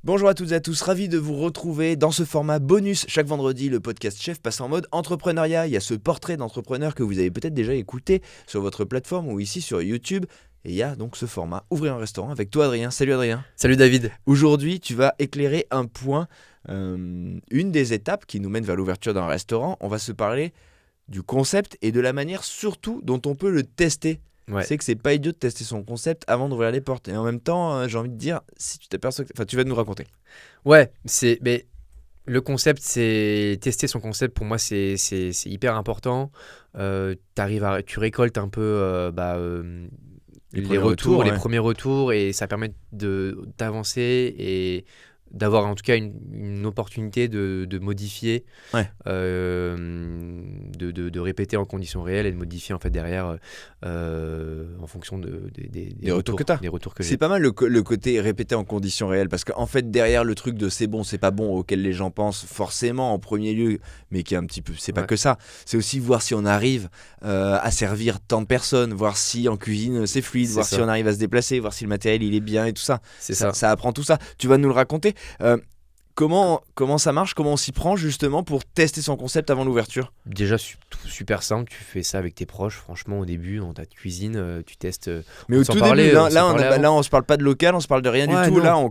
Bonjour à toutes et à tous, ravi de vous retrouver dans ce format bonus. Chaque vendredi, le podcast Chef passe en mode entrepreneuriat. Il y a ce portrait d'entrepreneur que vous avez peut-être déjà écouté sur votre plateforme ou ici sur YouTube. Et il y a donc ce format Ouvrir un restaurant avec toi Adrien. Salut Adrien. Salut David. Aujourd'hui, tu vas éclairer un point, une des étapes qui nous mène vers l'ouverture d'un restaurant. On va se parler du concept et de la manière surtout dont on peut le tester. Ouais. C'est que c'est pas idiot de tester son concept avant d'ouvrir les portes. Et en même temps, j'ai envie de dire, si tu t'aperçois que... Enfin, tu vas nous raconter. Ouais, mais le concept, c'est tester son concept. Pour moi, c'est hyper important. Tu récoltes un peu les retours, les premiers retours, et ça permet d'avancer et d'avoir en tout cas une opportunité de modifier, de répéter en conditions réelles et de modifier en fait derrière en fonction des retours que tu as. j'ai. C'est pas mal le côté répéter en conditions réelles, parce qu'en fait derrière le truc de c'est bon, c'est pas bon auquel les gens pensent forcément en premier lieu, mais qui est un petit peu, c'est pas que ça, c'est aussi voir si on arrive à servir tant de personnes, voir si en cuisine c'est fluide, voir si on arrive à se déplacer, voir si le matériel il est bien et tout ça. Ça apprend tout ça. Tu vas nous le raconter. Comment ça marche, comment on s'y prend justement pour tester son concept avant l'ouverture? Déjà super simple, tu fais ça avec tes proches, franchement au début dans ta cuisine, tu testes. Mais au tout début, là on se parle pas de local, on se parle de rien du tout, non. Là on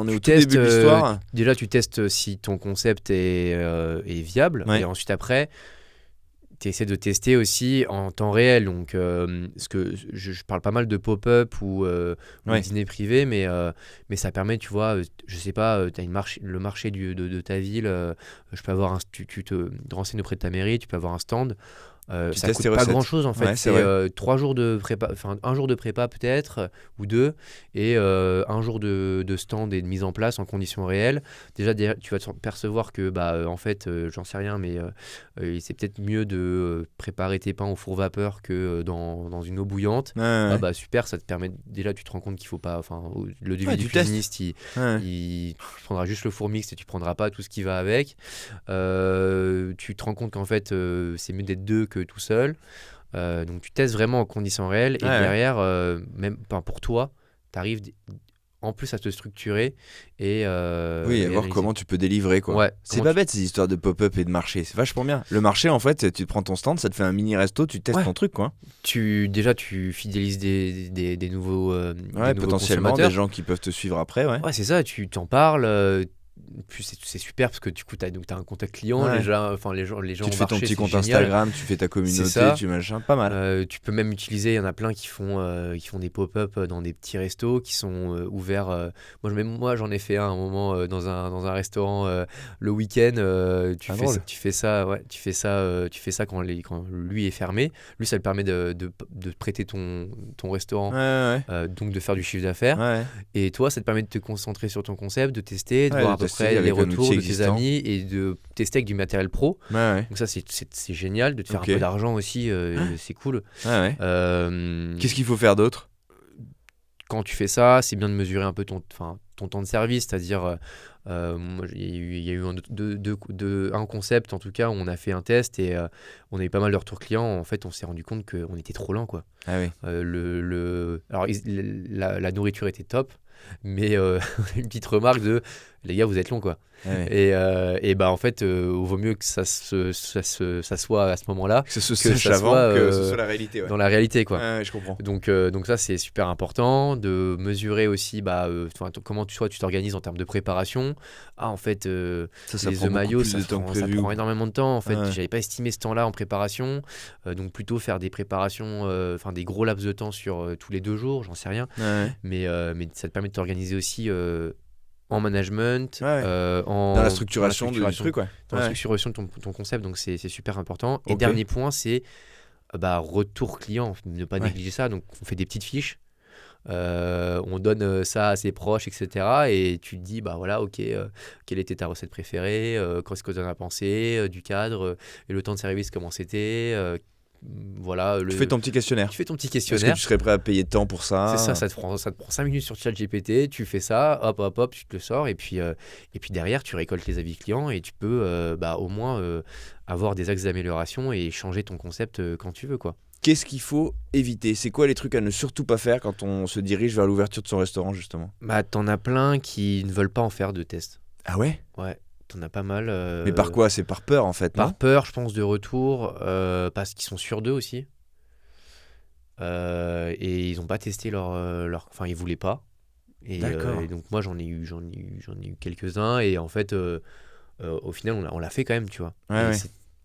est au tout début de l'histoire. Déjà tu testes si ton concept est viable, et ensuite après tu essaies de tester aussi en temps réel. Donc, ce que je parle pas mal de pop-up ou dîner privé, mais ça permet, tu vois, je sais pas, tu as le marché de ta ville, je peux avoir tu te renseignes auprès de ta mairie, tu peux avoir un stand. Ça coûte pas grand chose en fait, c'est 3 jours de prépa, enfin un jour de prépa peut-être ou 2, et un jour de stand et de mise en place en conditions réelles. Déjà tu vas te percevoir que en fait j'en sais rien, mais c'est peut-être mieux de préparer tes pains au four vapeur que dans une eau bouillante. Super, ça te permet, déjà tu te rends compte qu'il faut pas, enfin le devis du cuisiniste tu prendras juste le four mixte et tu prendras pas tout ce qui va avec. Tu te rends compte qu'en fait c'est mieux d'être deux que tout seul, donc tu testes vraiment en conditions réelles, et derrière même pour toi tu arrives en plus à te structurer et à voir comment tu peux délivrer quoi. C'est pas bête ces histoires de pop-up et de marché, c'est vachement bien. Le marché en fait, tu prends ton stand, ça te fait un mini resto, tu testes ton truc quoi. Tu fidélises des nouveaux potentiellement des gens qui peuvent te suivre après. C'est ça, tu t'en parles. Puis c'est super parce que du coup t'as un contact client, les gens tu te fais ton petit compte Instagram, tu fais ta communauté, tu machins, pas mal. Tu peux même utiliser, il y en a plein qui font des pop-up dans des petits restos qui sont ouverts. Moi j'en ai fait un moment dans un restaurant le week-end. Tu fais ça quand lui est fermé. Lui ça lui permet de prêter ton restaurant, donc de faire du chiffre d'affaires. Et toi ça te permet de te concentrer sur ton concept, de tester, de voir à peu près les retours de tes amis et de tester avec du matériel pro. Donc ça c'est génial de te faire un peu d'argent aussi, c'est cool. Qu'est-ce qu'il faut faire d'autre? Quand tu fais ça, c'est bien de mesurer un peu ton temps de service, c'est-à-dire il y a eu un concept en tout cas où on a fait un test et on a eu pas mal de retours clients. En fait on s'est rendu compte qu'on était trop lent quoi. Alors la nourriture était top, mais une petite remarque de les gars vous êtes longs quoi. Et en fait vaut mieux que ça soit à ce moment-là que ce soit la réalité dans la réalité quoi. Je comprends. Donc ça c'est super important de mesurer aussi comment tu t'organises en termes de préparation. En fait les œufs maillots ça prend énormément de temps en fait. J'avais pas estimé ce temps-là en préparation, donc plutôt faire des préparations, des gros laps de temps sur tous les 2 jours, j'en sais rien. Mais ça te permet de t'organiser aussi en management, dans la structuration du truc, dans la structuration de ton concept. Donc c'est super important. Et dernier point, c'est retour client, ne pas négliger ça. Donc on fait des petites fiches, on donne ça à ses proches, etc. Et tu te dis quelle était ta recette préférée, qu'est-ce que tu en as pensé, du cadre, et le temps de service comment c'était, voilà. Tu fais ton petit questionnaire. Tu fais ton petit Est-ce questionnaire. que tu serais prêt à payer de temps pour ça? C'est ça, ça te prend 5 minutes sur ChatGPT, tu fais ça, hop, tu te le sors, et puis derrière, tu récoltes les avis clients et tu peux au moins avoir des axes d'amélioration et changer ton concept quand tu veux, quoi. Qu'est-ce qu'il faut éviter? C'est quoi les trucs à ne surtout pas faire quand on se dirige vers l'ouverture de son restaurant, justement? Bah, t'en as plein qui ne veulent pas en faire de tests. Ah ouais? Ouais, t'en as pas mal. Mais par quoi? C'est par peur, en fait, Par non? peur, je pense, de retour, parce qu'ils sont sûrs d'eux aussi. Et ils n'ont pas testé Enfin, ils voulaient pas. D'accord. Et donc, moi, j'en ai eu quelques-uns. Et en fait, au final, on l'a fait quand même, tu vois. Ouais, ouais.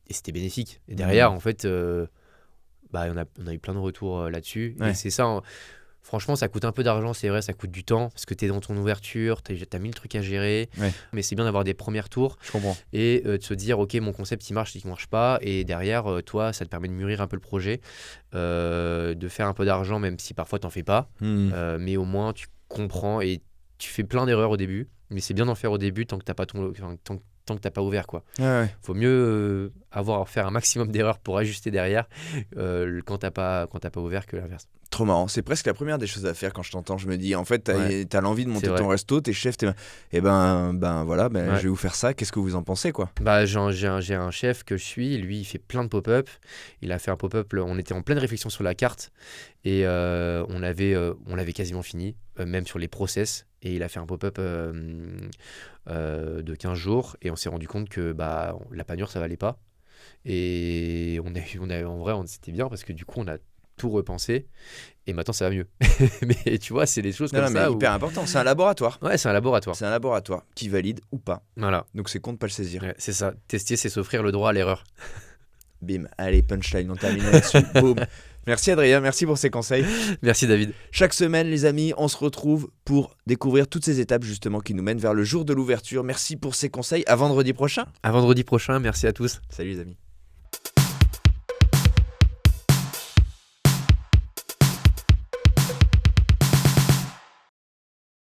Et c'était bénéfique. Et derrière, en fait, on a eu plein de retours là-dessus. Ouais. Et c'est ça. Franchement, ça coûte un peu d'argent, c'est vrai, ça coûte du temps, parce que tu es dans ton ouverture, tu as 1000 trucs à gérer, Ouais. mais c'est bien d'avoir des premiers tours Je comprends. et de se dire, ok, mon concept, il marche pas, et derrière, toi, ça te permet de mûrir un peu le projet, de faire un peu d'argent, même si parfois t'en fais pas, mais au moins tu comprends et tu fais plein d'erreurs au début, mais c'est bien d'en faire au début tant que t'as pas tant que t'as pas ouvert, quoi. Ouais. Faut mieux faire un maximum d'erreurs pour ajuster derrière quand t'as pas ouvert que l'inverse. Trop marrant, c'est presque la première des choses à faire quand je t'entends. Je me dis, en fait, Ouais. t'as l'envie de monter C'est ton vrai. resto, t'es chef, et ben voilà, Ouais. je vais vous faire ça. Qu'est-ce que vous en pensez, quoi? Bah, j'ai un chef que je suis, lui, il fait plein de pop-up. Il a fait un pop-up, on était en pleine réflexion sur la carte et on l'avait quasiment fini, même sur les process. Et il a fait un pop-up de 15 jours et on s'est rendu compte que la panure, ça valait pas. Et en vrai, c'était bien parce que du coup, on a tout repensé et maintenant ça va mieux. Mais tu vois, c'est des choses comme Non, mais ça. hyper important, c'est un laboratoire. Ouais, c'est un laboratoire. C'est un laboratoire qui valide ou pas. Voilà. Donc c'est con de pas le saisir. Ouais, c'est ça. Tester, c'est s'offrir le droit à l'erreur. Bim, allez, punchline, on termine là-dessus. Boum. Merci Adrien, merci pour ces conseils. Merci David. Chaque semaine, les amis, on se retrouve pour découvrir toutes ces étapes justement qui nous mènent vers le jour de l'ouverture. Merci pour ces conseils. À vendredi prochain. À vendredi prochain. Merci à tous. Salut les amis.